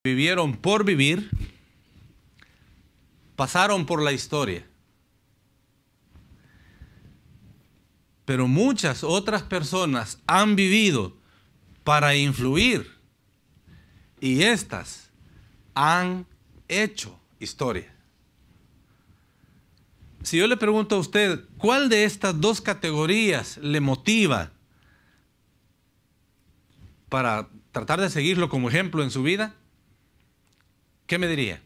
vivieron por vivir, pasaron por la historia. Pero muchas otras personas han vivido para influir y estas han hecho historia. Si yo le pregunto a usted, ¿cuál de estas dos categorías le motiva para tratar de seguirlo como ejemplo en su vida? ¿Qué me diría?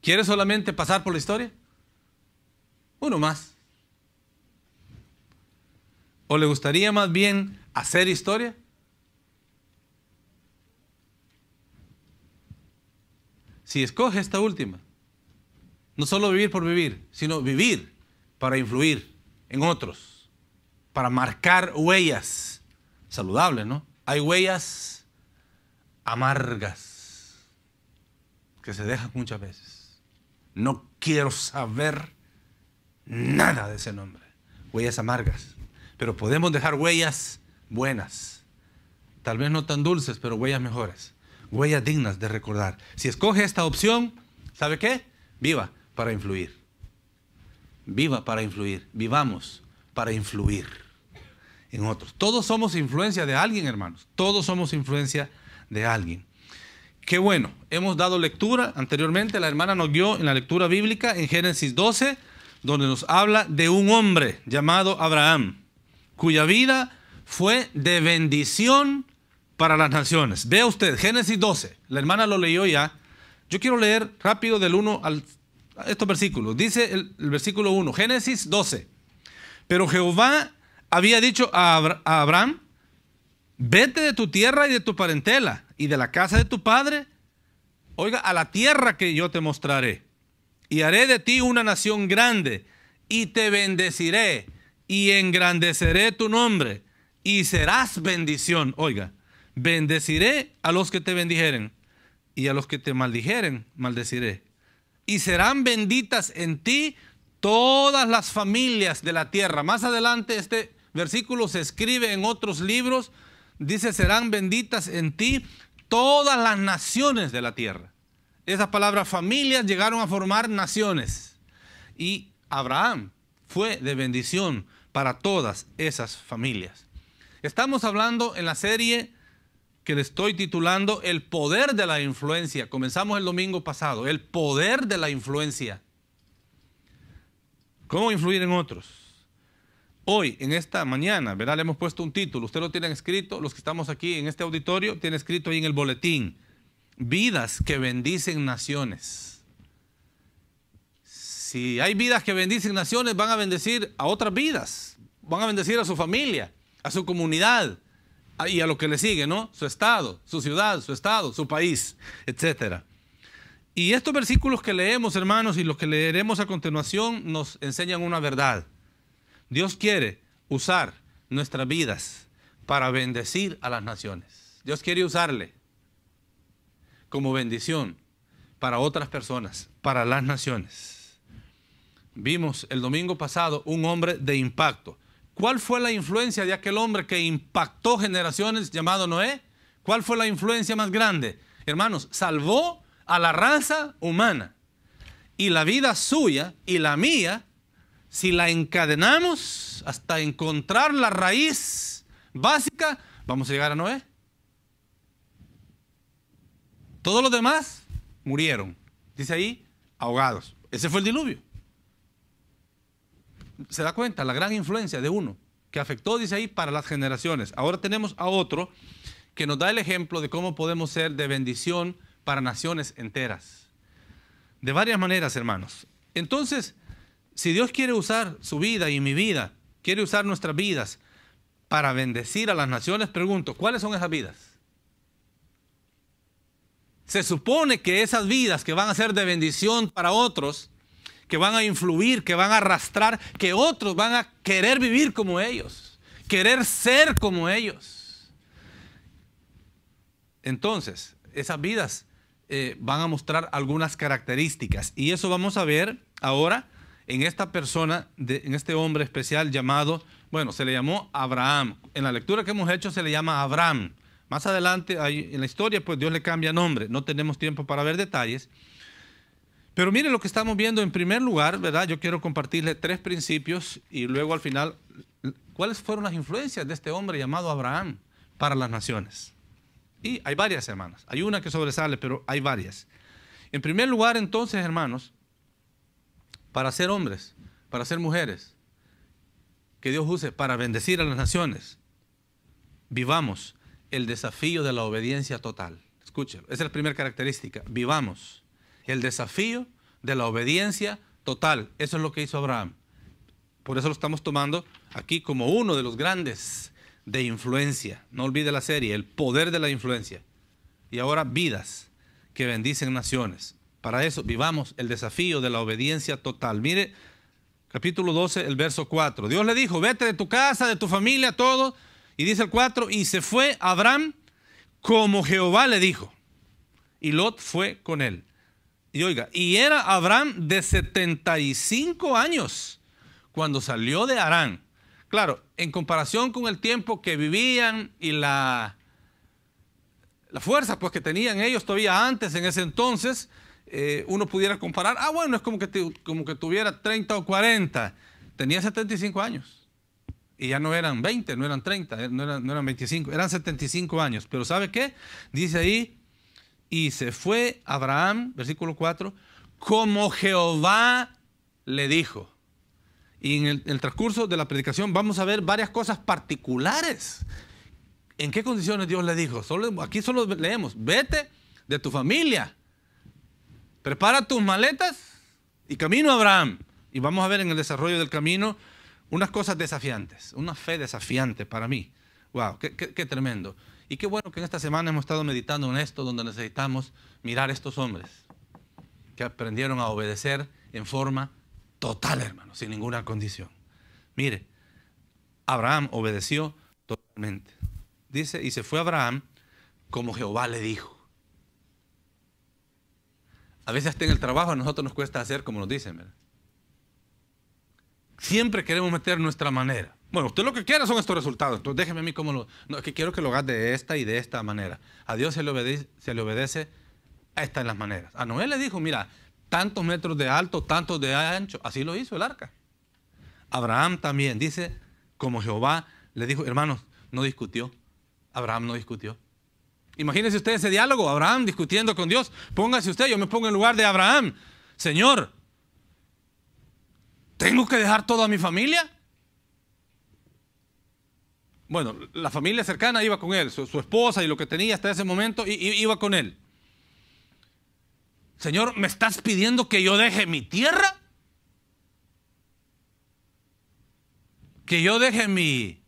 ¿Quiere solamente pasar por la historia? Uno más. ¿O le gustaría más bien hacer historia? Si escoge esta última, no solo vivir por vivir, sino vivir para influir en otros, para marcar huellas saludables, ¿no? Hay huellas amargas que se dejan muchas veces. No quiero saber nada de ese nombre. Huellas amargas. Pero podemos dejar huellas buenas. Tal vez no tan dulces, pero huellas mejores. Huellas dignas de recordar. Si escoge esta opción, ¿sabe qué? Viva para influir. Viva para influir. Vivamos para influir en otros. Todos somos influencia de alguien, hermanos. Todos somos influencia de alguien. Qué bueno. Hemos dado lectura anteriormente. La hermana nos guió en la lectura bíblica en Génesis 12, donde nos habla de un hombre llamado Abraham, cuya vida fue de bendición para las naciones. Vea usted, Génesis 12. La hermana lo leyó ya. Yo quiero leer rápido del 1 a estos versículos. Dice el versículo 1, Génesis 12. Pero Jehová había dicho a Abraham: vete de tu tierra y de tu parentela y de la casa de tu padre, oiga, a la tierra que yo te mostraré, y haré de ti una nación grande, y te bendeciré, y engrandeceré tu nombre, y serás bendición. Oiga, bendeciré a los que te bendijeren, y a los que te maldijeren, maldeciré. Y serán benditas en ti todas las familias de la tierra. Más adelante este versículo se escribe en otros libros. Dice, serán benditas en ti todas las naciones de la tierra. Esas palabras familias llegaron a formar naciones. Y Abraham fue de bendición para todas esas familias. Estamos hablando en la serie que le estoy titulando El poder de la influencia. Comenzamos el domingo pasado. El poder de la influencia. ¿Cómo influir en otros? Hoy, en esta mañana, ¿verdad? Le hemos puesto un título. Usted lo tiene escrito, los que estamos aquí en este auditorio, tiene escrito ahí en el boletín: vidas que bendicen naciones. Si hay vidas que bendicen naciones, van a bendecir a otras vidas. Van a bendecir a su familia, a su comunidad y a lo que le sigue, ¿no? Su estado, su ciudad, su estado, su país, etc. Y estos versículos que leemos, hermanos, y los que leeremos a continuación, nos enseñan una verdad. Dios quiere usar nuestras vidas para bendecir a las naciones. Dios quiere usarle como bendición para otras personas, para las naciones. Vimos el domingo pasado un hombre de impacto. ¿Cuál fue la influencia de aquel hombre que impactó generaciones llamado Noé? ¿Cuál fue la influencia más grande? Hermanos, salvó a la raza humana. Y la vida suya y la mía, si la encadenamos hasta encontrar la raíz básica, vamos a llegar a Noé. Todos los demás murieron. Dice ahí, ahogados. Ese fue el diluvio. ¿Se da cuenta? La gran influencia de uno que afectó, dice ahí, para las generaciones. Ahora tenemos a otro que nos da el ejemplo de cómo podemos ser de bendición para naciones enteras. De varias maneras, hermanos. Entonces, si Dios quiere usar su vida y mi vida, quiere usar nuestras vidas para bendecir a las naciones, pregunto, ¿cuáles son esas vidas? Se supone que esas vidas que van a ser de bendición para otros, que van a influir, que van a arrastrar, que otros van a querer vivir como ellos, querer ser como ellos. Entonces, esas vidas van a mostrar algunas características, y eso vamos a ver ahora en esta persona, en este hombre especial llamado, bueno, se le llamó Abraham. En la lectura que hemos hecho se le llama Abraham. Más adelante, en la historia, pues Dios le cambia nombre. No tenemos tiempo para ver detalles. Pero mire lo que estamos viendo en primer lugar, ¿verdad? Yo quiero compartirle 3 principios y luego al final, ¿cuáles fueron las influencias de este hombre llamado Abraham para las naciones? Y hay varias, hermanos. Hay una que sobresale, pero hay varias. En primer lugar, entonces, hermanos, para ser hombres, para ser mujeres, que Dios use para bendecir a las naciones, vivamos el desafío de la obediencia total. Escuche, esa es la primera característica. Vivamos el desafío de la obediencia total. Eso es lo que hizo Abraham. Por eso lo estamos tomando aquí como uno de los grandes de influencia. No olvide la serie, el poder de la influencia. Y ahora vidas que bendicen naciones. Para eso vivamos el desafío de la obediencia total. Mire, capítulo 12, el verso 4. Dios le dijo, vete de tu casa, de tu familia, todo. Y dice el 4, y se fue Abraham como Jehová le dijo. Y Lot fue con él. Y oiga, y era Abraham de 75 años cuando salió de Harán. Claro, en comparación con el tiempo que vivían y la fuerza pues, que tenían ellos todavía antes, en ese entonces, uno pudiera comparar, bueno, es como que tuviera 30 o 40. Tenía 75 años. Y ya no eran 20, no eran 30, no eran 25, eran 75 años. Pero ¿sabe qué? Dice ahí, y se fue Abraham, versículo 4, como Jehová le dijo. Y en el transcurso de la predicación vamos a ver varias cosas particulares. ¿En qué condiciones Dios le dijo? Aquí solo leemos, vete de tu familia, prepara tus maletas y camino a Abraham. Y vamos a ver en el desarrollo del camino unas cosas desafiantes, una fe desafiante para mí. ¡Wow! ¡Qué tremendo! Y qué bueno que en esta semana hemos estado meditando en esto, donde necesitamos mirar a estos hombres que aprendieron a obedecer en forma total, hermano, sin ninguna condición. Mire, Abraham obedeció totalmente. Dice, y se fue Abraham como Jehová le dijo. A veces hasta en el trabajo a nosotros nos cuesta hacer como nos dicen, ¿verdad? Siempre queremos meter nuestra manera. Bueno, usted lo que quiere son estos resultados. Entonces déjeme a mí cómo lo... No, es que quiero que lo haga de esta y de esta manera. A Dios se le obedece a estas en las maneras. A Noé le dijo, mira, tantos metros de alto, tantos de ancho. Así lo hizo el arca. Abraham también dice, como Jehová le dijo, hermanos, no discutió. Abraham no discutió. Imagínense usted ese diálogo, Abraham discutiendo con Dios. Póngase usted, yo me pongo en lugar de Abraham. Señor, ¿tengo que dejar toda mi familia? Bueno, la familia cercana iba con él, su esposa y lo que tenía hasta ese momento iba con él. Señor, ¿me estás pidiendo que yo deje mi tierra? ¿Que yo deje mi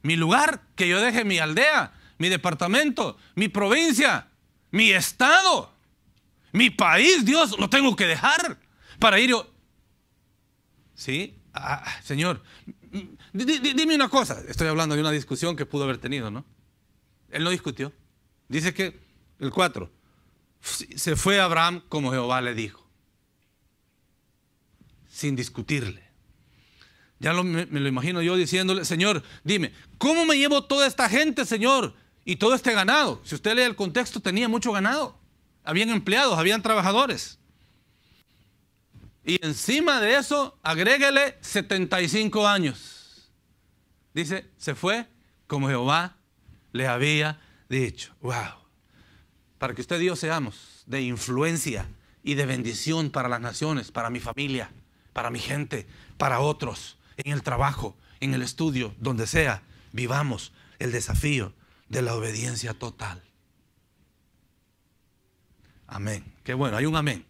lugar? ¿Que yo deje mi aldea, mi departamento, mi provincia, mi estado, mi país? Dios, lo tengo que dejar para ir yo. ¿Sí? Señor, dime una cosa. Estoy hablando de una discusión que pudo haber tenido, ¿no? Él no discutió. Dice que, el 4, se fue Abraham como Jehová le dijo. Sin discutirle. Ya me lo imagino yo diciéndole, Señor, dime, ¿cómo me llevo toda esta gente, Señor? Y todo este ganado. Si usted lee el contexto, tenía mucho ganado. Habían empleados, habían trabajadores. Y encima de eso, agréguele 75 años. Dice, se fue como Jehová le había dicho. ¡Wow! Para que usted y yo seamos de influencia y de bendición para las naciones, para mi familia, para mi gente, para otros, en el trabajo, en el estudio, donde sea, vivamos el desafío de la obediencia total. Amén. Qué bueno, hay un amén.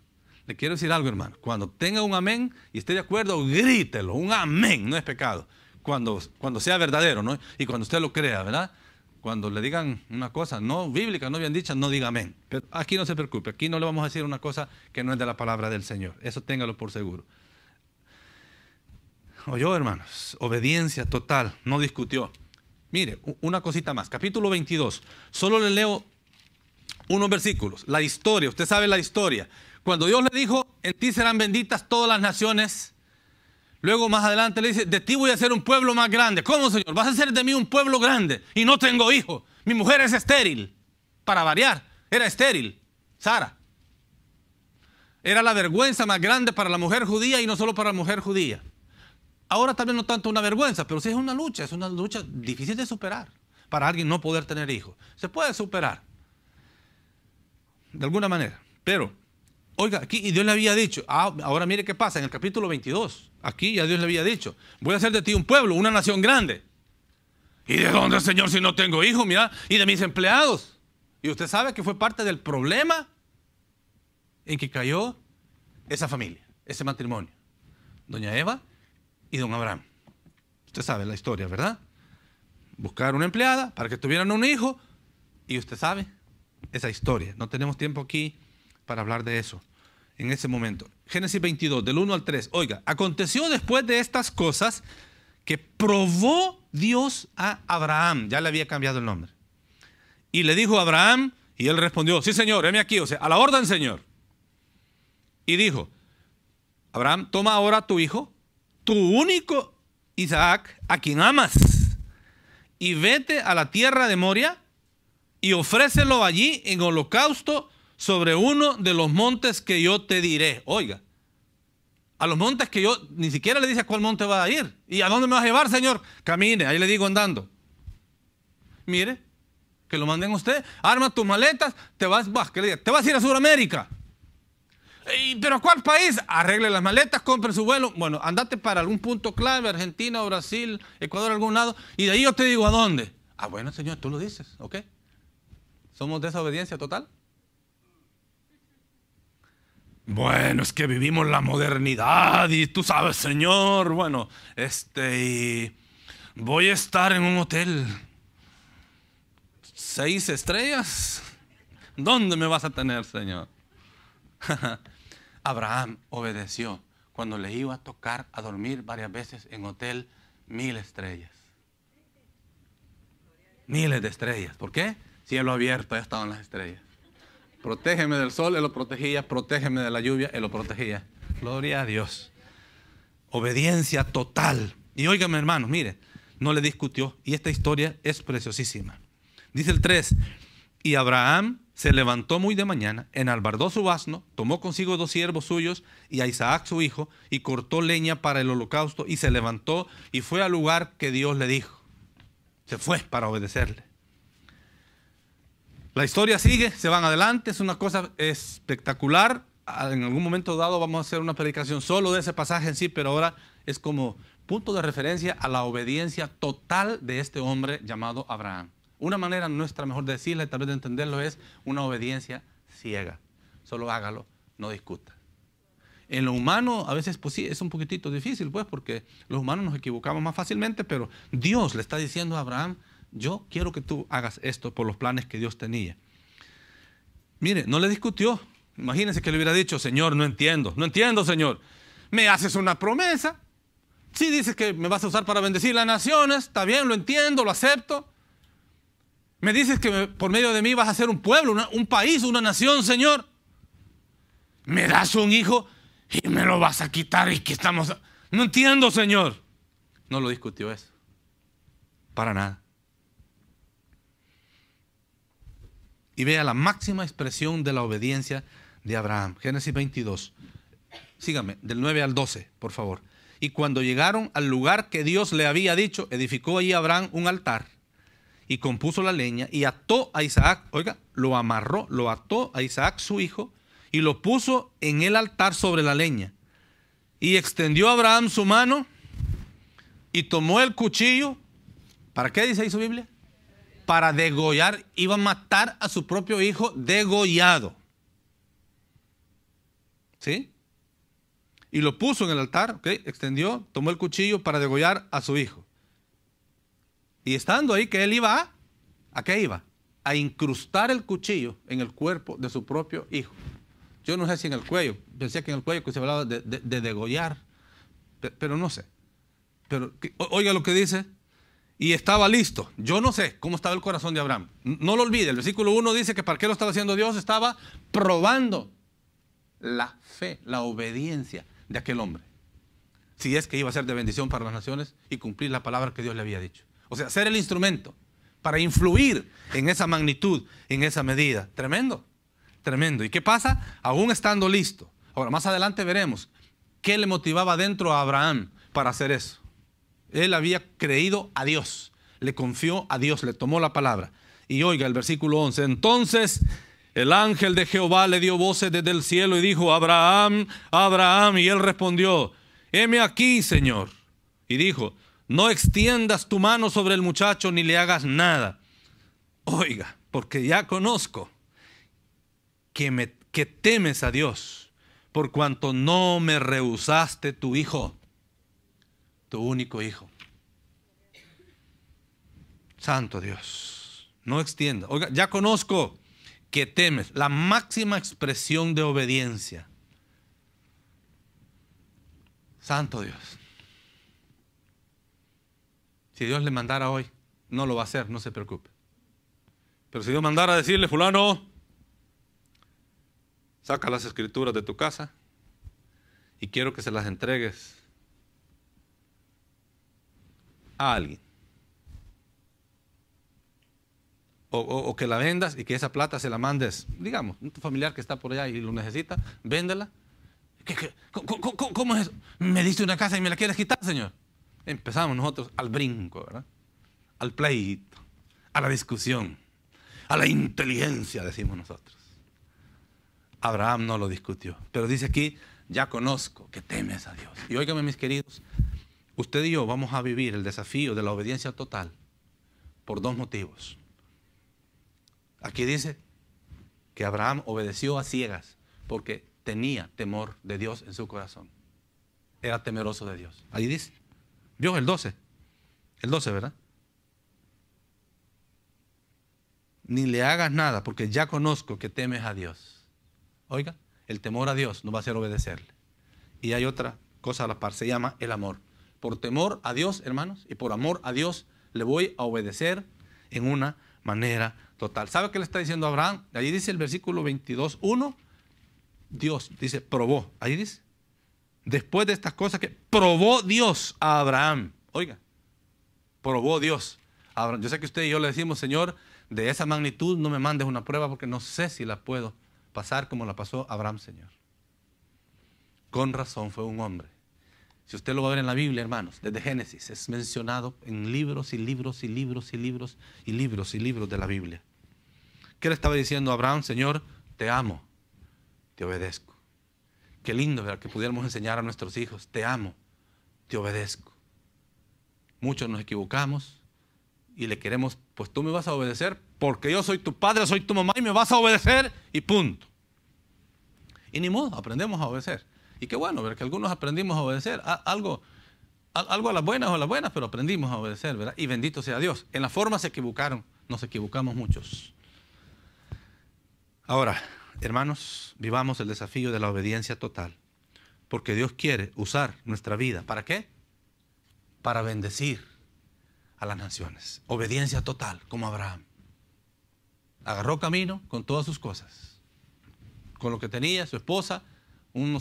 Le quiero decir algo, hermano. Cuando tenga un amén y esté de acuerdo, grítelo. Un amén no es pecado. Cuando sea verdadero, ¿no? Y cuando usted lo crea, ¿verdad? Cuando le digan una cosa no bíblica, no bien dicha, no diga amén. Pero aquí no se preocupe. Aquí no le vamos a decir una cosa que no es de la palabra del Señor. Eso téngalo por seguro. Oyó, hermanos. Obediencia total. No discutió. Mire, una cosita más. Capítulo 22. Solo le leo unos versículos. La historia. Usted sabe la historia. Cuando Dios le dijo, en ti serán benditas todas las naciones, luego más adelante le dice, de ti voy a hacer un pueblo más grande. ¿Cómo, Señor? Vas a hacer de mí un pueblo grande y no tengo hijo. Mi mujer es estéril. Para variar, era estéril. Sara. Era la vergüenza más grande para la mujer judía y no solo para la mujer judía. Ahora tal vez no tanto una vergüenza, pero sí es una lucha difícil de superar. Para alguien no poder tener hijos. Se puede superar. De alguna manera. Pero, oiga, aquí y Dios le había dicho, ahora mire qué pasa en el capítulo 22. Aquí ya Dios le había dicho, voy a hacer de ti un pueblo, una nación grande. ¿Y de dónde, Señor, si no tengo hijos? Mira, y de mis empleados. Y usted sabe que fue parte del problema en que cayó esa familia, ese matrimonio. Doña Eva y don Abraham. Usted sabe la historia, ¿verdad? Buscar una empleada para que tuvieran un hijo. Y usted sabe esa historia. No tenemos tiempo aquí para hablar de eso en ese momento. Génesis 22, del 1 al 3. Oiga, aconteció después de estas cosas que probó Dios a Abraham. Ya le había cambiado el nombre. Y le dijo a Abraham, y él respondió, sí, Señor, heme aquí, o sea, a la orden, Señor. Y dijo, Abraham, toma ahora tu hijo, tu único Isaac, a quien amas, y vete a la tierra de Moria y ofrécelo allí en holocausto sobre uno de los montes que yo te diré. Oiga, a los montes que yo, ni siquiera le dice a cuál monte va a ir. ¿Y a dónde me vas a llevar, Señor? Camine, ahí le digo andando. Mire, que lo manden usted, arma tus maletas, te vas a ir a Sudamérica. ¿Pero a cuál país? Arregle las maletas, compre su vuelo. Bueno, andate para algún punto clave, Argentina, Brasil, Ecuador, algún lado, y de ahí yo te digo a dónde. Ah, bueno, Señor, tú lo dices, ¿ok? ¿Somos de esa obediencia total? Bueno, es que vivimos la modernidad y tú sabes, Señor, bueno, y voy a estar en un hotel 6 estrellas. ¿Dónde me vas a tener, Señor? Abraham obedeció cuando le iba a tocar a dormir varias veces en hotel 1000 estrellas. Miles de estrellas. ¿Por qué? Cielo abierto, ya estaban las estrellas. Protégeme del sol, Él lo protegía. Protégeme de la lluvia, Él lo protegía. Gloria a Dios. Obediencia total. Y óigame, hermanos, mire, no le discutió. Y esta historia es preciosísima. Dice el 3. Y Abraham se levantó muy de mañana, enalbardó su asno, tomó consigo 2 siervos suyos y a Isaac su hijo, y cortó leña para el holocausto, y se levantó y fue al lugar que Dios le dijo. Se fue para obedecerle. La historia sigue, se van adelante, es una cosa espectacular. En algún momento dado vamos a hacer una predicación solo de ese pasaje en sí, pero ahora es como punto de referencia a la obediencia total de este hombre llamado Abraham. Una manera nuestra mejor de decirle, tal vez de entenderlo, es una obediencia ciega. Solo hágalo, no discuta. En lo humano a veces pues sí, es un poquitito difícil, pues, porque los humanos nos equivocamos más fácilmente, pero Dios le está diciendo a Abraham, yo quiero que tú hagas esto por los planes que Dios tenía. Mire, no le discutió. Imagínense que le hubiera dicho, Señor, no entiendo, Señor. Me haces una promesa. Sí dices que me vas a usar para bendecir las naciones, está bien, lo entiendo, lo acepto. Me dices que por medio de mí vas a hacer un pueblo, un país, una nación, Señor. Me das un hijo y me lo vas a quitar y que estamos... No entiendo, Señor. No lo discutió eso. Para nada. Y vea la máxima expresión de la obediencia de Abraham. Génesis 22. Sígame, del 9 al 12, por favor. Y cuando llegaron al lugar que Dios le había dicho, edificó allí Abraham un altar y compuso la leña y ató a Isaac, oiga, lo amarró, lo ató a Isaac su hijo y lo puso en el altar sobre la leña. Y extendió Abraham su mano y tomó el cuchillo. ¿Para qué dice ahí su Biblia? Para degollar, iba a matar a su propio hijo degollado. ¿Sí? Y lo puso en el altar, ¿ok? Extendió, tomó el cuchillo para degollar a su hijo. Y estando ahí, que él iba ¿a qué iba? A incrustar el cuchillo en el cuerpo de su propio hijo. Yo no sé si en el cuello, pensé que en el cuello que se hablaba de degollar, pero no sé. Pero oiga lo que dice. Y estaba listo. Yo no sé cómo estaba el corazón de Abraham. No lo olvide. El versículo 1 dice que para qué lo estaba haciendo Dios. Estaba probando la fe, la obediencia de aquel hombre. Si es que iba a ser de bendición para las naciones y cumplir la palabra que Dios le había dicho. O sea, ser el instrumento para influir en esa magnitud, en esa medida. Tremendo, tremendo. ¿Y qué pasa? Aún estando listo. Ahora, más adelante veremos qué le motivaba dentro a Abraham para hacer eso. Él había creído a Dios, le confió a Dios, le tomó la palabra. Y oiga el versículo 11. Entonces el ángel de Jehová le dio voces desde el cielo y dijo: Abraham, Abraham. Y él respondió: heme aquí, Señor. Y dijo: no extiendas tu mano sobre el muchacho ni le hagas nada. Oiga, porque ya conozco que temes a Dios, por cuanto no me rehusaste tu hijo, tu único hijo. Santo Dios, no extienda. Oiga, ya conozco que temes, la máxima expresión de obediencia. Santo Dios. Si Dios le mandara hoy, no lo va a hacer, no se preocupe. Pero si Dios mandara a decirle: fulano, saca las escrituras de tu casa y quiero que se las entregues a alguien. O que la vendas y que esa plata se la mandes, digamos, un familiar que está por allá y lo necesita, véndela. ¿Cómo es eso? Me diste una casa y me la quieres quitar, Señor. Empezamos nosotros al brinco, ¿verdad? Al pleito, a la discusión, a la inteligencia, decimos nosotros. Abraham no lo discutió, pero dice aquí: ya conozco que temes a Dios. Y óigame, mis queridos, usted y yo vamos a vivir el desafío de la obediencia total por dos motivos. Aquí dice que Abraham obedeció a ciegas porque tenía temor de Dios en su corazón. Era temeroso de Dios. Ahí dice. ¿Vio el 12? El 12, ¿verdad? Ni le hagas nada porque ya conozco que temes a Dios. Oiga, el temor a Dios nos va a hacer obedecerle. Y hay otra cosa a la par, se llama el amor. Por temor a Dios, hermanos, y por amor a Dios, le voy a obedecer en una manera total. ¿Sabe qué le está diciendo Abraham? Allí dice el versículo 22:1. Dios dice, probó. Ahí dice. Después de estas cosas que probó Dios a Abraham. Oiga, probó Dios a Abraham. Yo sé que usted y yo le decimos: Señor, de esa magnitud no me mandes una prueba porque no sé si la puedo pasar como la pasó Abraham, Señor. Con razón fue un hombre. Si usted lo va a ver en la Biblia, hermanos, desde Génesis, es mencionado en libros y libros y libros y libros y libros y libros de la Biblia. ¿Qué le estaba diciendo a Abraham? Señor, te amo, te obedezco. Qué lindo, ¿verdad?, que pudiéramos enseñar a nuestros hijos: te amo, te obedezco. Muchos nos equivocamos y le queremos: pues tú me vas a obedecer porque yo soy tu padre, soy tu mamá y me vas a obedecer y punto. Y ni modo, aprendemos a obedecer. Y qué bueno, ¿verdad?, que algunos aprendimos a obedecer. Algo a las buenas o a las buenas, pero aprendimos a obedecer, ¿verdad? Y bendito sea Dios. En la forma se equivocaron, nos equivocamos muchos. Ahora, hermanos, vivamos el desafío de la obediencia total. Porque Dios quiere usar nuestra vida. ¿Para qué? Para bendecir a las naciones. Obediencia total, como Abraham. Agarró camino con todas sus cosas. Con lo que tenía, su esposa, un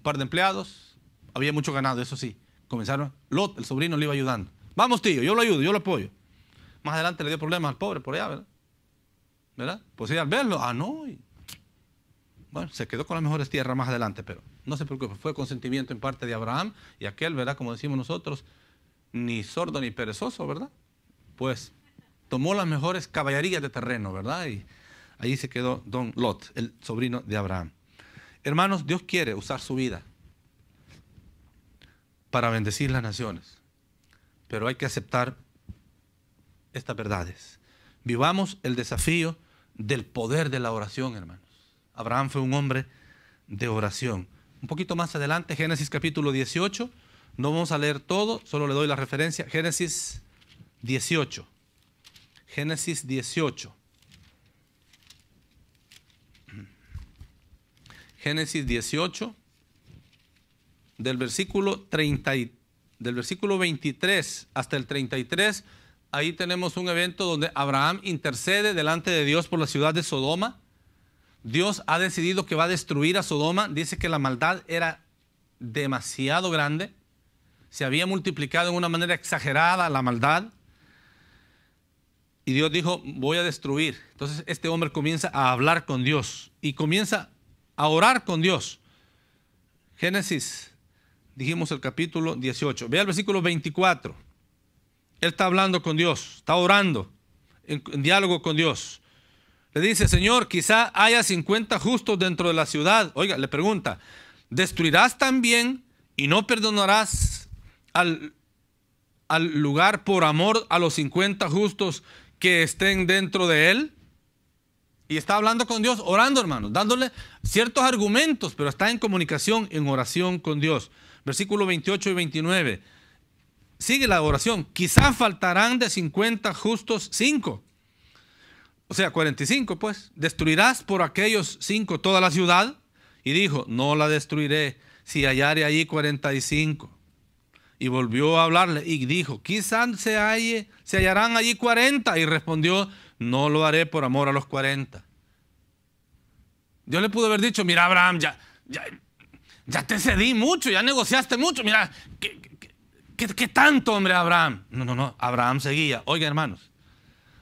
par de empleados. Había mucho ganado, eso sí. Comenzaron, Lot, el sobrino, le iba ayudando. Vamos, tío, yo lo ayudo, yo lo apoyo. Más adelante le dio problemas al pobre por allá, ¿verdad? ¿Verdad? Pues al verlo, no. Bueno, se quedó con las mejores tierras más adelante, pero no se preocupe, fue consentimiento en parte de Abraham, y aquel, ¿verdad?, como decimos nosotros, ni sordo ni perezoso, ¿verdad? Pues tomó las mejores caballerías de terreno, ¿verdad? Y ahí se quedó don Lot, el sobrino de Abraham. Hermanos, Dios quiere usar su vida para bendecir las naciones, pero hay que aceptar estas verdades. Vivamos el desafío del poder de la oración, hermanos. Abraham fue un hombre de oración. Un poquito más adelante, Génesis capítulo 18. No vamos a leer todo, solo le doy la referencia. Génesis 18. Génesis 18. Génesis 18, del versículo 23 hasta el 33, ahí tenemos un evento donde Abraham intercede delante de Dios por la ciudad de Sodoma. Dios ha decidido que va a destruir a Sodoma. Dice que la maldad era demasiado grande. Se había multiplicado en una manera exagerada la maldad. Y Dios dijo, voy a destruir. Entonces este hombre comienza a hablar con Dios y comienza a orar con Dios. Génesis, dijimos el capítulo 18. Vea el versículo 24. Él está hablando con Dios, está orando en diálogo con Dios. Le dice, Señor, quizá haya 50 justos dentro de la ciudad. Oiga, le pregunta, ¿destruirás también y no perdonarás al lugar por amor a los 50 justos que estén dentro de él? Y está hablando con Dios, orando, hermanos, dándole ciertos argumentos, pero está en comunicación, en oración con Dios. Versículo 28 y 29. Sigue la oración. Quizá faltarán de 50 justos 5. O sea, 45 pues. ¿Destruirás por aquellos 5 toda la ciudad? Y dijo, no la destruiré si hallare allí 45. Y volvió a hablarle y dijo, quizás se hallarán allí 40. Y respondió, no lo haré por amor a los 40. Dios le pudo haber dicho, mira Abraham, ya te cedí mucho, ya negociaste mucho. Mira, ¿qué tanto, hombre, Abraham? No. Abraham seguía. Oiga, hermanos,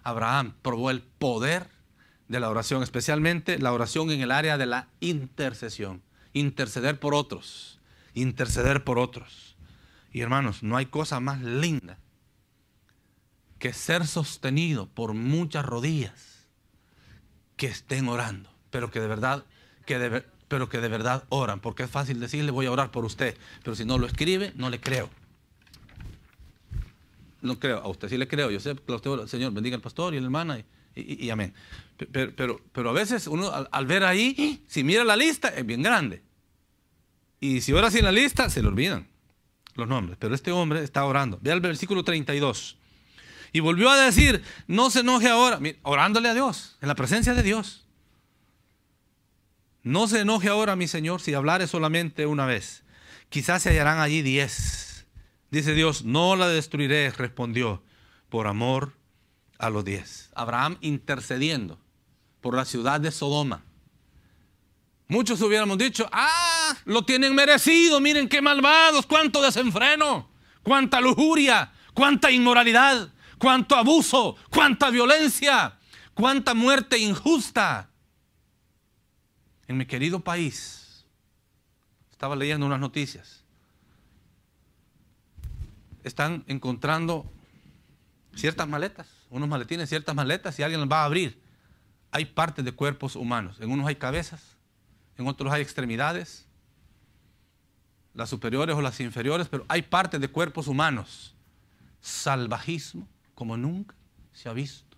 Abraham probó el poder de la oración, especialmente la oración en el área de la intercesión. Interceder por otros. Interceder por otros. Y hermanos, no hay cosa más linda que ser sostenido por muchas rodillas que estén orando, pero que de verdad oran, porque es fácil decirle voy a orar por usted, pero si no lo escribe, no le creo. No creo, a usted sí le creo, yo sé que usted, Señor, bendiga al pastor y a la hermana y amén. Pero a veces uno al ver ahí, si mira la lista, es bien grande. Y si ora sin la lista, se le olvidan los nombres. Pero este hombre está orando. Vea el versículo 32. Y volvió a decir, no se enoje ahora, orándole a Dios, en la presencia de Dios. No se enoje ahora, mi Señor, si hablare solamente una vez. Quizás se hallarán allí 10. Dice Dios, no la destruiré, respondió, por amor a los 10. Abraham intercediendo por la ciudad de Sodoma. Muchos hubiéramos dicho, lo tienen merecido, miren qué malvados, cuánto desenfreno, cuánta lujuria, cuánta inmoralidad, cuánto abuso, cuánta violencia, cuánta muerte injusta. En mi querido país, estaba leyendo unas noticias, están encontrando ciertas maletas, unos maletines, ciertas maletas, y alguien las va a abrir. Hay partes de cuerpos humanos, en unos hay cabezas, en otros hay extremidades, las superiores o las inferiores, pero hay partes de cuerpos humanos. Salvajismo como nunca se ha visto,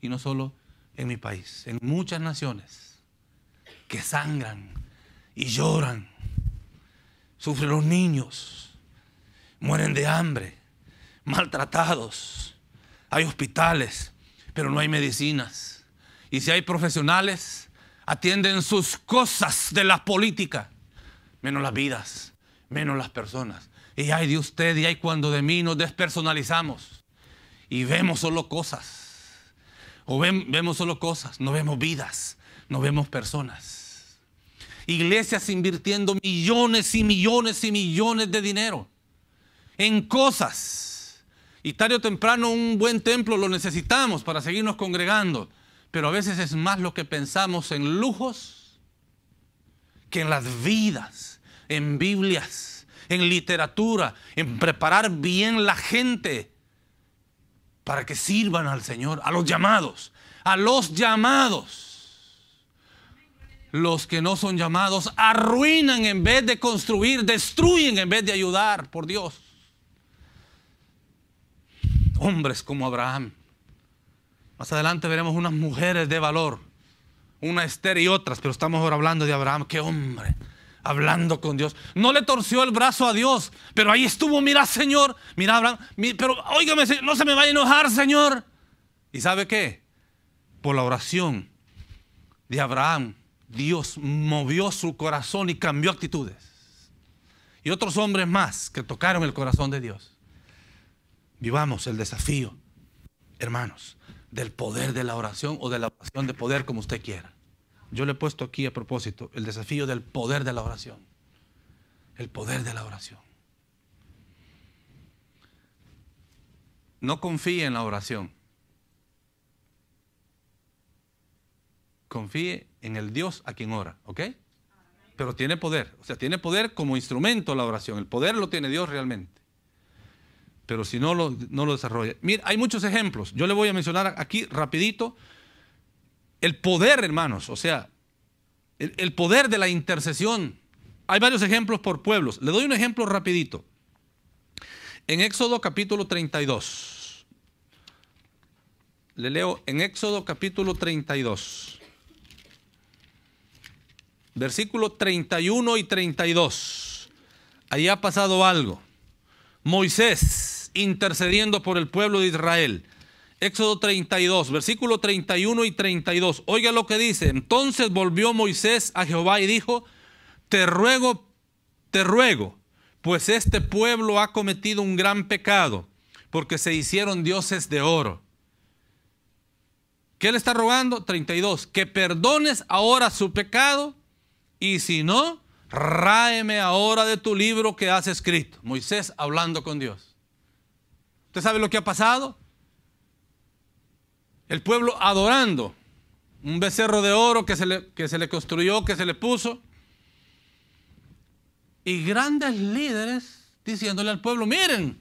y no solo en mi país, en muchas naciones que sangran y lloran, sufren los niños, mueren de hambre, maltratados, hay hospitales, pero no hay medicinas, y si hay profesionales, atienden sus cosas de la política, menos las vidas, menos las personas. Y ay de usted, y ay cuando de mí nos despersonalizamos y vemos solo cosas, o vemos solo cosas, no vemos vidas, no vemos personas. Iglesias invirtiendo millones y millones y millones de dinero en cosas, y tarde o temprano un buen templo lo necesitamos para seguirnos congregando. Pero a veces es más lo que pensamos en lujos que en las vidas, en Biblias, en literatura, en preparar bien la gente para que sirvan al Señor, a los llamados, a los llamados. Los que no son llamados arruinan en vez de construir, destruyen en vez de ayudar, por Dios. Hombres como Abraham. Más adelante veremos unas mujeres de valor, una Esther y otras, pero estamos ahora hablando de Abraham. ¡Qué hombre! Hablando con Dios. No le torció el brazo a Dios, pero ahí estuvo. Mira, Señor, mira, Abraham, pero óigame, no se me vaya a enojar, Señor. ¿Y sabe qué? Por la oración de Abraham, Dios movió su corazón y cambió actitudes. Y otros hombres más que tocaron el corazón de Dios. Vivamos el desafío, hermanos, del poder de la oración, o de la oración de poder, como usted quiera. Yo le he puesto aquí a propósito el desafío del poder de la oración. El poder de la oración. No confíe en la oración. confíe en el Dios a quien ora, ¿ok? Pero tiene poder, o sea, tiene poder como instrumento la oración. El poder lo tiene Dios realmente. Pero si no lo desarrolla. Mira, hay muchos ejemplos. Yo le voy a mencionar aquí rapidito el poder, hermanos, o sea, el poder de la intercesión. Hay varios ejemplos por pueblos. Le doy un ejemplo rapidito. En Éxodo capítulo 32. Le leo en Éxodo capítulo 32. Versículos 31 y 32. Ahí ha pasado algo. Moisés intercediendo por el pueblo de Israel. Éxodo 32, versículo 31 y 32. Oiga lo que dice. Entonces volvió Moisés a Jehová y dijo: te ruego, pues este pueblo ha cometido un gran pecado, porque se hicieron dioses de oro. ¿Qué le está rogando? 32. Que perdones ahora su pecado, y si no, ráeme ahora de tu libro que has escrito. Moisés hablando con Dios. ¿Usted sabe lo que ha pasado? El pueblo adorando un becerro de oro que se le construyó, que se le puso. Y grandes líderes diciéndole al pueblo: miren,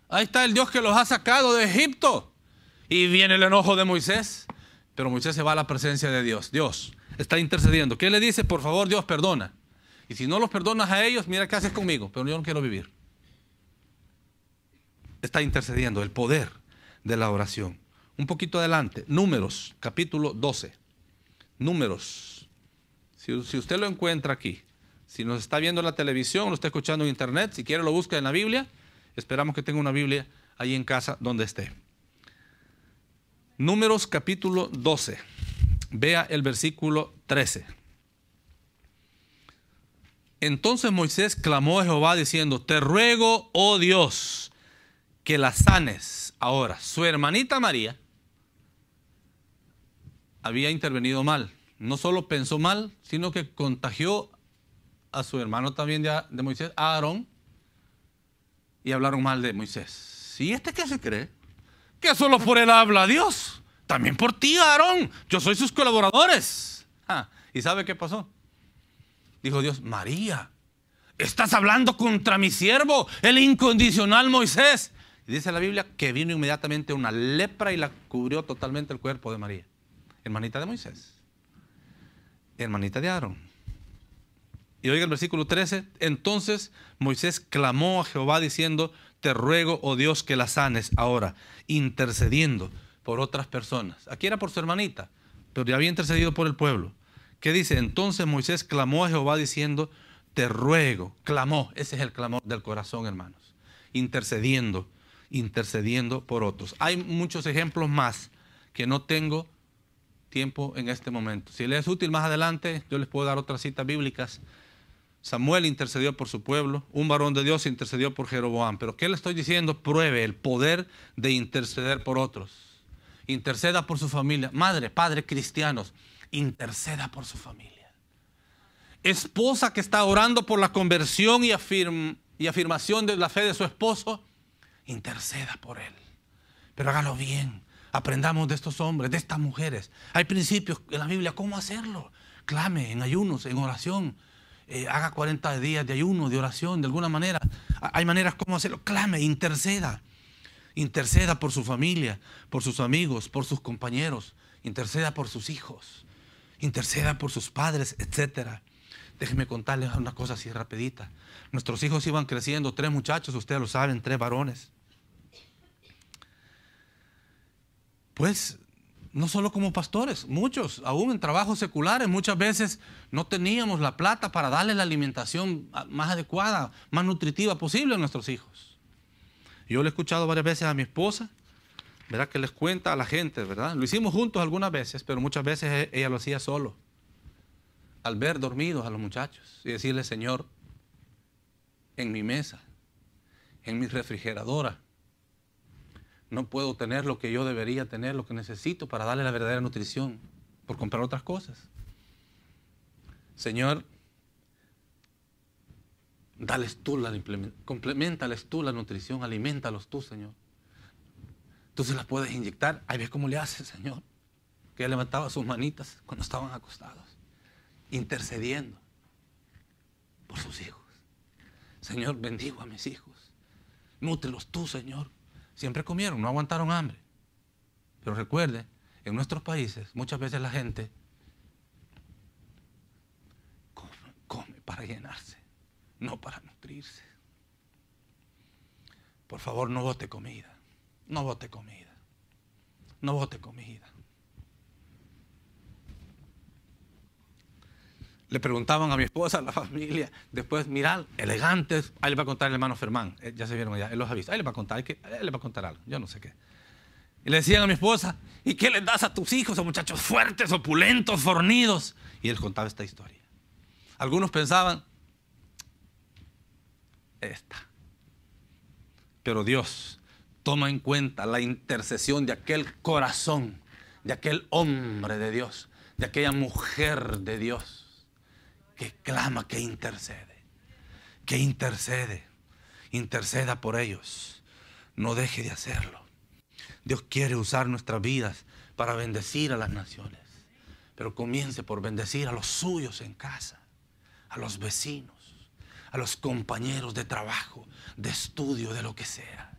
ahí está el Dios que los ha sacado de Egipto. Y viene el enojo de Moisés. Pero Moisés se va a la presencia de Dios. Dios está intercediendo. ¿Qué le dice? Por favor, Dios, perdona. Y si no los perdonas a ellos, mira qué haces conmigo. Pero yo no quiero vivir. Está intercediendo. El poder de la oración. Un poquito adelante. Números, capítulo 12. Números. Si usted lo encuentra aquí. Si nos está viendo en la televisión, lo está escuchando en internet, si quiere lo busca en la Biblia. Esperamos que tenga una Biblia ahí en casa donde esté. Números capítulo 12. Vea el versículo 13. Entonces Moisés clamó a Jehová diciendo: te ruego, oh Dios, que la sanes. Ahora, su hermanita María había intervenido mal. No solo pensó mal, sino que contagió a su hermano también de Moisés, a Aarón, y hablaron mal de Moisés. ¿Y este qué se cree? Que solo por él habla Dios. También por ti, Aarón. Yo soy sus colaboradores. ¿Y sabe qué pasó? Dijo Dios: María, estás hablando contra mi siervo, el incondicional Moisés. Y dice la Biblia que vino inmediatamente una lepra y la cubrió totalmente el cuerpo de María. Hermanita de Moisés. Hermanita de Aarón. Y oiga el versículo 13. Entonces Moisés clamó a Jehová diciendo: te ruego, oh Dios, que la sanes. Ahora, intercediendo por otras personas. Aquí era por su hermanita, pero ya había intercedido por el pueblo. ¿Qué dice? Entonces Moisés clamó a Jehová diciendo: te ruego. Clamó. Ese es el clamor del corazón, hermanos. Intercediendo por otros. Hay muchos ejemplos más que no tengo tiempo en este momento. Si les es útil más adelante, yo les puedo dar otras citas bíblicas. Samuel intercedió por su pueblo, un varón de Dios intercedió por Jeroboam. Pero ¿qué le estoy diciendo? Pruebe el poder de interceder por otros. Interceda por su familia. Madre, padre, cristianos, interceda por su familia. Esposa que está orando por la conversión y afirmación de la fe de su esposo, interceda por él. Pero hágalo bien. Aprendamos de estos hombres, de estas mujeres. Hay principios en la Biblia, ¿cómo hacerlo? Clame en ayunos, en oración. Haga 40 días de ayuno, de oración, de alguna manera. Hay maneras cómo hacerlo. Clame, interceda. Interceda por su familia, por sus amigos, por sus compañeros. Interceda por sus hijos. Interceda por sus padres, etc. Déjenme contarles una cosa así rapidita. Nuestros hijos iban creciendo, 3 muchachos, ustedes lo saben, 3 varones. Pues no solo como pastores, muchos, aún en trabajos seculares, muchas veces no teníamos la plata para darle la alimentación más adecuada, más nutritiva posible a nuestros hijos. Yo le he escuchado varias veces a mi esposa, ¿verdad?, que les cuenta a la gente, ¿verdad? Lo hicimos juntos algunas veces, pero muchas veces ella lo hacía solo. Al ver dormidos a los muchachos y decirle: Señor, en mi mesa, en mi refrigeradora, no puedo tener lo que yo debería tener, lo que necesito para darle la verdadera nutrición, por comprar otras cosas. Señor, dales tú complementales tú la nutrición, alimentalos tú, Señor. Tú se las puedes inyectar. Ahí ves cómo le haces, Señor. que levantaba sus manitas cuando estaban acostados, intercediendo por sus hijos. Señor, bendigo a mis hijos. Nútrelos tú, Señor. Siempre comieron, no aguantaron hambre. Pero recuerde, en nuestros países muchas veces la gente come para llenarse, no para nutrirse. Por favor, no bote comida. No bote comida. No bote comida. Le preguntaban a mi esposa, a la familia, después, mirad, elegantes. Ahí le va a contar el hermano Fermán. Ya se vieron allá, él los ha visto. Ahí le va a contar, él le va a contar algo, yo no sé qué. Y le decían a mi esposa, ¿y qué les das a tus hijos? A muchachos fuertes, opulentos, fornidos. Y él contaba esta historia. Algunos pensaban, esta. Pero Dios toma en cuenta la intercesión de aquel corazón, de aquel hombre de Dios, de aquella mujer de Dios, que clama, que intercede, que intercede. Interceda por ellos. No deje de hacerlo. Dios quiere usar nuestras vidas para bendecir a las naciones. Pero comience por bendecir a los suyos en casa, a los vecinos, a los compañeros de trabajo, de estudio, de lo que sea.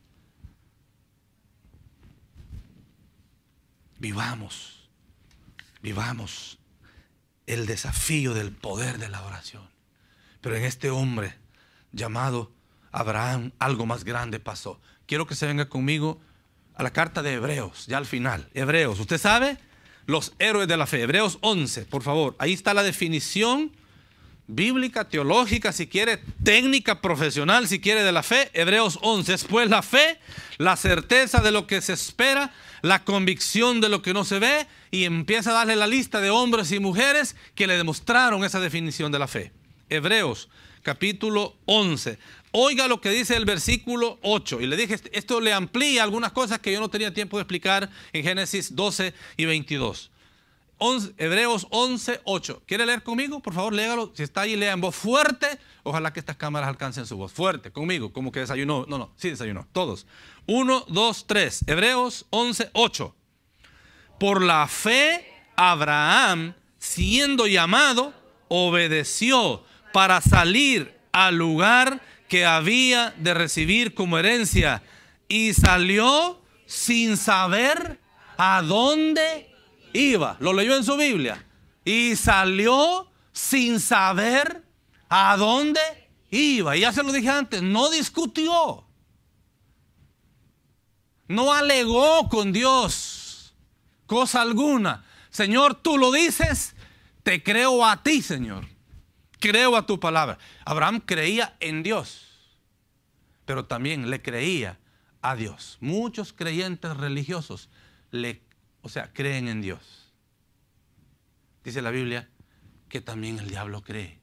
Vivamos el desafío del poder de la oración. Pero en este hombre llamado Abraham, algo más grande pasó. Quiero que se venga conmigo a la carta de Hebreos, ya al final. Hebreos, usted sabe, los héroes de la fe. Hebreos 11, por favor. Ahí está la definición bíblica, teológica, si quiere, técnica, profesional, si quiere, de la fe. Hebreos 11, es pues la fe, la certeza de lo que se espera, la convicción de lo que no se ve, y empieza a darle la lista de hombres y mujeres que le demostraron esa definición de la fe. Hebreos capítulo 11. Oiga lo que dice el versículo 8. Y le dije, esto le amplía algunas cosas que yo no tenía tiempo de explicar en Génesis 12 y 22. Hebreos 11, 8. ¿Quiere leer conmigo? Por favor, léalo. Si está ahí, lea en voz fuerte. Ojalá que estas cámaras alcancen su voz. Fuerte, conmigo, como que desayunó. No, sí desayunó. Todos. 1, 2, 3. Hebreos 11, 8. Por la fe, Abraham, siendo llamado, obedeció para salir al lugar que había de recibir como herencia, y salió sin saber a dónde iba. Lo leyó en su Biblia. Y salió sin saber a dónde iba. Y ya se lo dije antes, no discutió, no alegó con Dios cosa alguna. Señor, tú lo dices, te creo a ti, Señor. Creo a tu palabra. Abraham creía en Dios, pero también le creía a Dios. Muchos creyentes religiosos creen en Dios. Dice la Biblia que también el diablo cree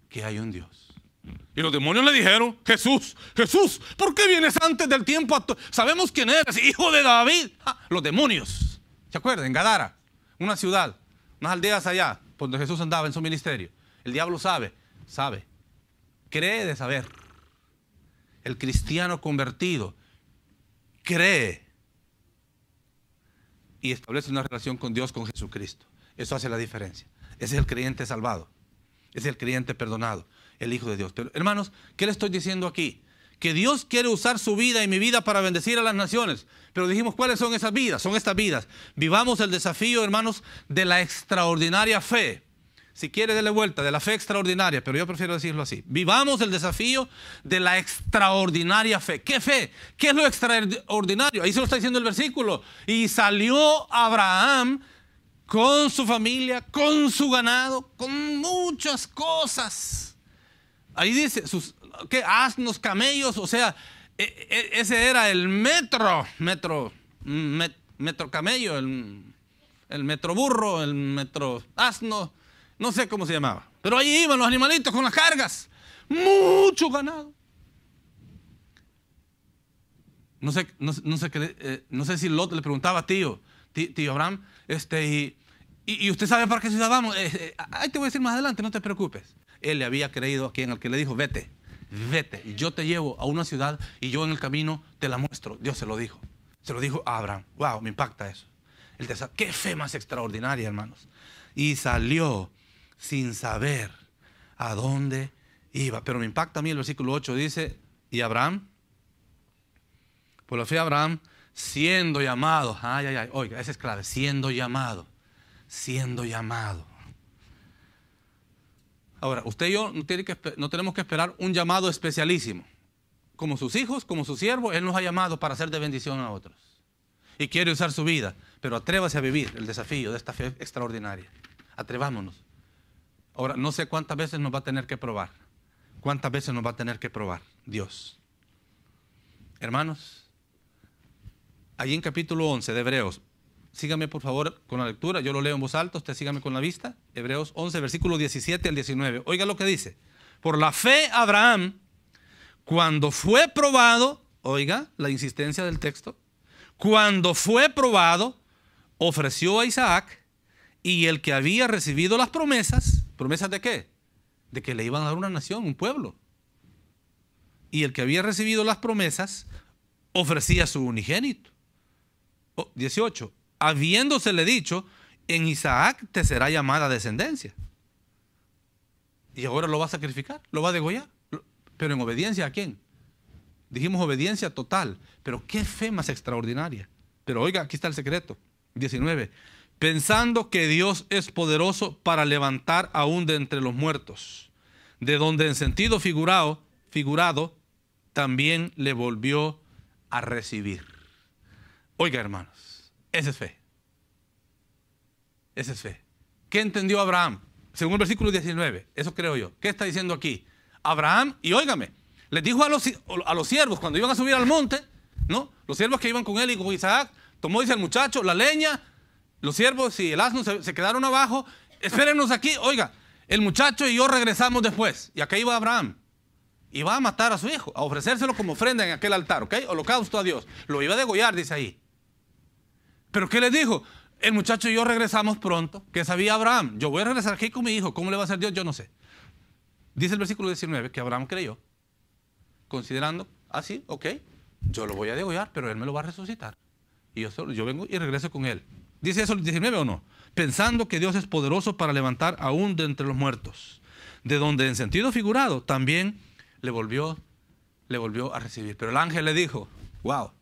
que hay un Dios. Y los demonios le dijeron, Jesús, ¿por qué vienes antes del tiempo? Sabemos quién eres, hijo de David. Los demonios, ¿se acuerdan? En Gadara, una ciudad, unas aldeas allá, donde Jesús andaba en su ministerio. El diablo sabe, cree de saber. El cristiano convertido cree y establece una relación con Dios, con Jesucristo. Eso hace la diferencia. Ese es el creyente salvado. Ese es el creyente perdonado, el Hijo de Dios. Pero, hermanos, ¿qué le estoy diciendo aquí? Que Dios quiere usar su vida y mi vida para bendecir a las naciones. Pero dijimos, ¿cuáles son esas vidas? Son estas vidas. Vivamos el desafío, hermanos, de la extraordinaria fe. Si quiere, dele vuelta, de la fe extraordinaria, pero yo prefiero decirlo así. Vivamos el desafío de la extraordinaria fe. ¿Qué fe? ¿Qué es lo extraordinario? Ahí se lo está diciendo el versículo. Y salió Abraham con su familia, con su ganado, con muchas cosas. Ahí dice, asnos, camellos, o sea, ese era el metro camello, el metro burro, el metro asno. No sé cómo se llamaba. Pero ahí iban los animalitos con las cargas. Mucho ganado. No sé si Lot le preguntaba a tío Abraham, y usted sabe para qué ciudad vamos. Ahí te voy a decir más adelante, no te preocupes. Él le había creído a quien, al que le dijo, vete, yo te llevo a una ciudad y yo en el camino te la muestro. Dios se lo dijo. Se lo dijo a Abraham. Wow, me impacta eso. Qué fe más extraordinaria, hermanos. Y salió sin saber a dónde iba. Pero me impacta a mí el versículo 8, dice, y Abraham, por la fe Abraham, siendo llamado, oiga, esa es clave, siendo llamado. Ahora, usted y yo no tenemos que esperar un llamado especialísimo. Como sus hijos, como su siervo, Él nos ha llamado para ser de bendición a otros. Y quiere usar su vida, pero atrévase a vivir el desafío de esta fe extraordinaria. Atrevámonos. Ahora, no sé cuántas veces nos va a tener que probar. ¿Cuántas veces nos va a tener que probar Dios? Hermanos, allí en capítulo 11 de Hebreos, sígame por favor con la lectura, yo lo leo en voz alta, usted sígame con la vista. Hebreos 11, versículo 17 al 19. Oiga lo que dice. Por la fe Abraham, cuando fue probado, oiga la insistencia del texto, cuando fue probado, ofreció a Isaac, y el que había recibido las promesas, ¿promesas de qué? De que le iban a dar una nación, un pueblo. Y el que había recibido las promesas, ofrecía a su unigénito. 18. Habiéndosele dicho, en Isaac te será llamada descendencia. Y ahora lo va a sacrificar, lo va a degollar. Pero en obediencia ¿a quién? Dijimos obediencia total. Pero qué fe más extraordinaria. Pero oiga, aquí está el secreto. 19. Pensando que Dios es poderoso para levantar aún de entre los muertos, de donde en sentido figurado también le volvió a recibir. Oiga, hermanos, esa es fe. Esa es fe. ¿Qué entendió Abraham? Según el versículo 19, eso creo yo. ¿Qué está diciendo aquí? Abraham, y óigame, les dijo a los siervos cuando iban a subir al monte, ¿no? Los siervos que iban con él y con Isaac, tomó, dice el muchacho, la leña, los siervos y el asno se quedaron abajo. Espérenos aquí, oiga, el muchacho y yo regresamos después. Y acá iba Abraham. Iba a matar a su hijo, a ofrecérselo como ofrenda en aquel altar, ¿ok? Holocausto a Dios. Lo iba a degollar, dice ahí. ¿Pero qué les dijo? El muchacho y yo regresamos pronto. ¿Qué sabía Abraham? Yo voy a regresar aquí con mi hijo. ¿Cómo le va a hacer Dios? Yo no sé. Dice el versículo 19 que Abraham creyó, considerando, sí, ok, yo lo voy a degollar, pero él me lo va a resucitar. Y yo vengo y regreso con él. ¿Dice eso el 19 o no? Pensando que Dios es poderoso para levantar aún de entre los muertos, de donde en sentido figurado también le volvió a recibir. Pero el ángel le dijo, wow.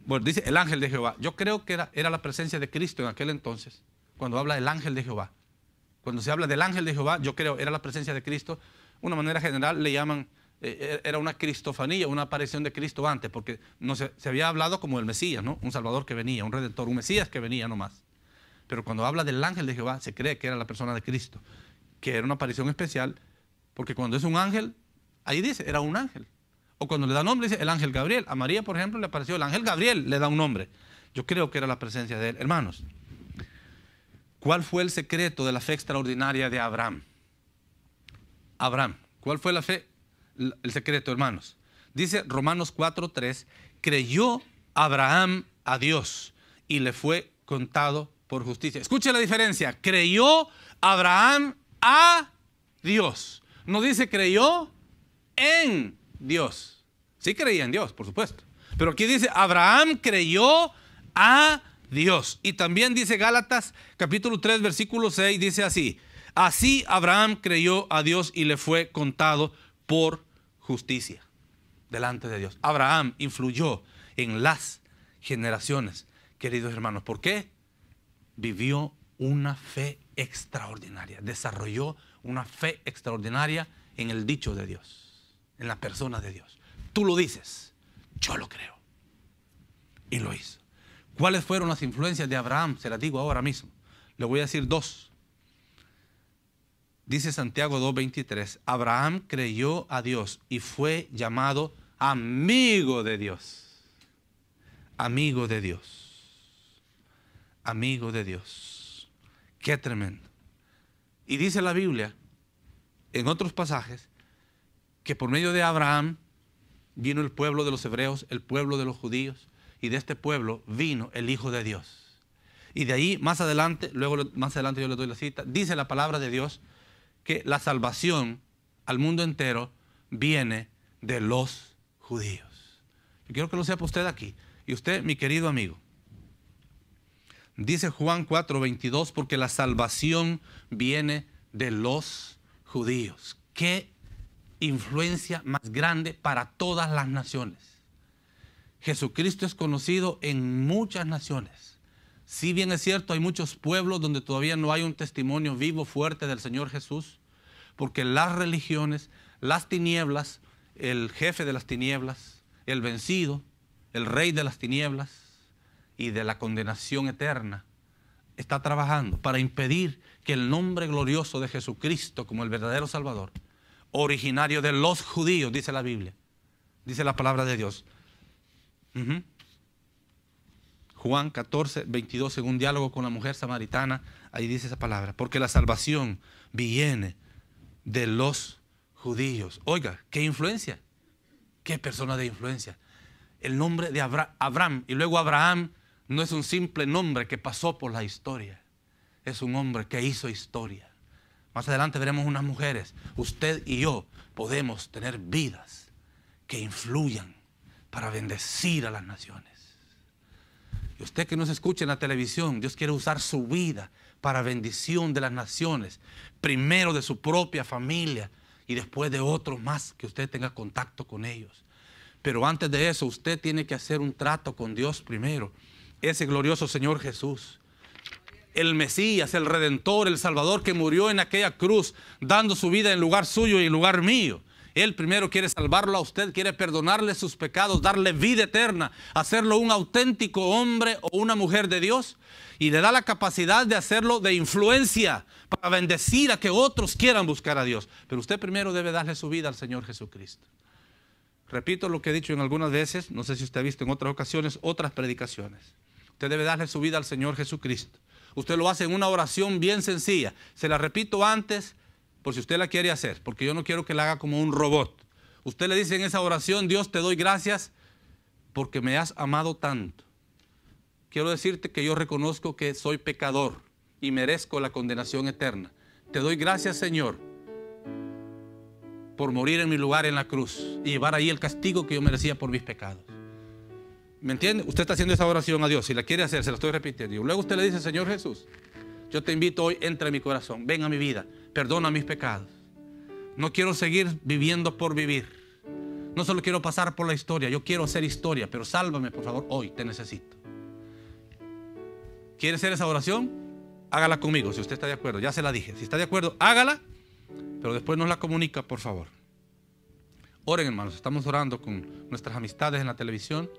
Bueno, dice el ángel de Jehová. Yo creo que era la presencia de Cristo en aquel entonces, cuando habla del ángel de Jehová. Cuando se habla del ángel de Jehová, yo creo era la presencia de Cristo. Una manera general le llaman, era una cristofanía, una aparición de Cristo antes, porque no se había hablado como el Mesías, ¿no? Un Salvador que venía, un Redentor, un Mesías que venía nomás. Pero cuando habla del ángel de Jehová, se cree que era la persona de Cristo, que era una aparición especial, porque cuando es un ángel, ahí dice, era un ángel. O cuando le da nombre, dice el ángel Gabriel. A María, por ejemplo, le apareció el ángel Gabriel, le da un nombre. Yo creo que era la presencia de él. Hermanos, ¿cuál fue el secreto de la fe extraordinaria de Abraham? Abraham, ¿cuál fue la fe? El secreto, hermanos. Dice Romanos 4:3, creyó Abraham a Dios y le fue contado por justicia. Escuche la diferencia. Creyó Abraham a Dios. No dice creyó en Dios. Sí creía en Dios, por supuesto. Pero aquí dice Abraham creyó a Dios. Y también dice Gálatas capítulo 3 versículo 6, dice así. Así Abraham creyó a Dios y le fue contado por justicia delante de Dios. Abraham influyó en las generaciones, queridos hermanos. ¿Por qué? Vivió una fe extraordinaria. Desarrolló una fe extraordinaria en el dicho de Dios, en la persona de Dios. Tú lo dices, yo lo creo. Y lo hizo. ¿Cuáles fueron las influencias de Abraham? Se las digo ahora mismo. Le voy a decir dos. Dice Santiago 2:23, Abraham creyó a Dios y fue llamado amigo de Dios. Amigo de Dios. Amigo de Dios. Qué tremendo. Y dice la Biblia, en otros pasajes, que por medio de Abraham vino el pueblo de los hebreos, el pueblo de los judíos, y de este pueblo vino el Hijo de Dios. Y de ahí, más adelante yo le doy la cita, dice la palabra de Dios que la salvación al mundo entero viene de los judíos. Yo quiero que lo sepa usted aquí. Y usted, mi querido amigo, Dice Juan 4:22, porque la salvación viene de los judíos. ¿Qué influencia más grande para todas las naciones? Jesucristo es conocido en muchas naciones. Si bien es cierto, hay muchos pueblos donde todavía no hay un testimonio vivo, fuerte del Señor Jesús, porque las religiones, las tinieblas, el jefe de las tinieblas, el vencido, el rey de las tinieblas y de la condenación eterna, está trabajando para impedir que el nombre glorioso de Jesucristo como el verdadero Salvador, originario de los judíos, dice la Biblia, dice la palabra de Dios. Juan 14:22, en un diálogo con la mujer samaritana, ahí dice esa palabra, porque la salvación viene de los judíos. Oiga, ¿qué influencia? ¿Qué persona de influencia? El nombre de Abraham, y luego Abraham no es un simple nombre que pasó por la historia, es un hombre que hizo historia. Más adelante veremos unas mujeres. Usted y yo podemos tener vidas que influyan para bendecir a las naciones. Y usted que nos escucha en la televisión, Dios quiere usar su vida para bendición de las naciones, primero de su propia familia y después de otros más que usted tenga contacto con ellos. Pero antes de eso, usted tiene que hacer un trato con Dios primero. Ese glorioso Señor Jesús, el Mesías, el Redentor, el Salvador que murió en aquella cruz, dando su vida en lugar suyo y en lugar mío. Él primero quiere salvarlo a usted, quiere perdonarle sus pecados, darle vida eterna, hacerlo un auténtico hombre o una mujer de Dios, y le da la capacidad de hacerlo de influencia para bendecir a que otros quieran buscar a Dios. Pero usted primero debe darle su vida al Señor Jesucristo. Repito lo que he dicho en algunas veces, no sé si usted ha visto en otras ocasiones, otras predicaciones. Usted debe darle su vida al Señor Jesucristo. Usted lo hace en una oración bien sencilla. Se la repito antes, por si usted la quiere hacer, porque yo no quiero que la haga como un robot. Usted le dice en esa oración: Dios, te doy gracias porque me has amado tanto. Quiero decirte que yo reconozco que soy pecador y merezco la condenación eterna. Te doy gracias, Señor, por morir en mi lugar en la cruz y llevar ahí el castigo que yo merecía por mis pecados. ¿Me entiende? Usted está haciendo esa oración a Dios. Si la quiere hacer, se la estoy repitiendo. Y luego usted le dice: Señor Jesús, yo te invito hoy, entra en mi corazón, ven a mi vida, perdona mis pecados. No quiero seguir viviendo por vivir. No solo quiero pasar por la historia, yo quiero hacer historia, pero sálvame, por favor, hoy te necesito. ¿Quiere hacer esa oración? Hágala conmigo, si usted está de acuerdo. Ya se la dije. Si está de acuerdo, hágala, pero después nos la comunica, por favor. Oren, hermanos, estamos orando con nuestras amistades en la televisión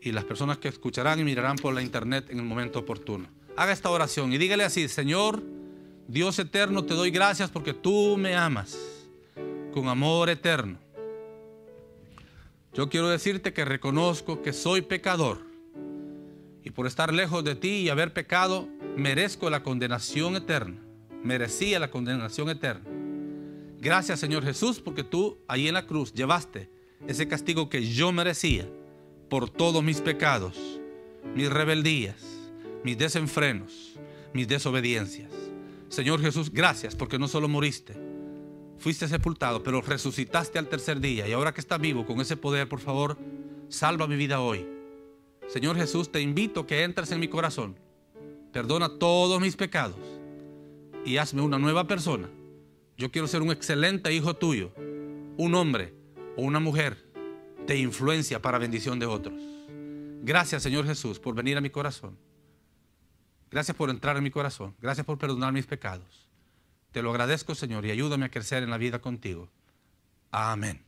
y las personas que escucharán y mirarán por la internet en el momento oportuno. Haga esta oración y dígale así: Señor, Dios eterno, te doy gracias porque tú me amas con amor eterno. Yo quiero decirte que reconozco que soy pecador y por estar lejos de ti y haber pecado, merezco la condenación eterna. Merecía la condenación eterna. Gracias, Señor Jesús, porque tú ahí en la cruz llevaste ese castigo que yo merecía por todos mis pecados, mis rebeldías, mis desenfrenos, mis desobediencias. Señor Jesús, gracias porque no solo moriste, fuiste sepultado, pero resucitaste al tercer día. Y ahora que estás vivo con ese poder, por favor, salva mi vida hoy. Señor Jesús, te invito a que entres en mi corazón. Perdona todos mis pecados y hazme una nueva persona. Yo quiero ser un excelente hijo tuyo, un hombre o una mujer de influencia para bendición de otros. Gracias, Señor Jesús, por venir a mi corazón. Gracias por entrar en mi corazón. Gracias por perdonar mis pecados. Te lo agradezco, Señor, y ayúdame a crecer en la vida contigo. Amén.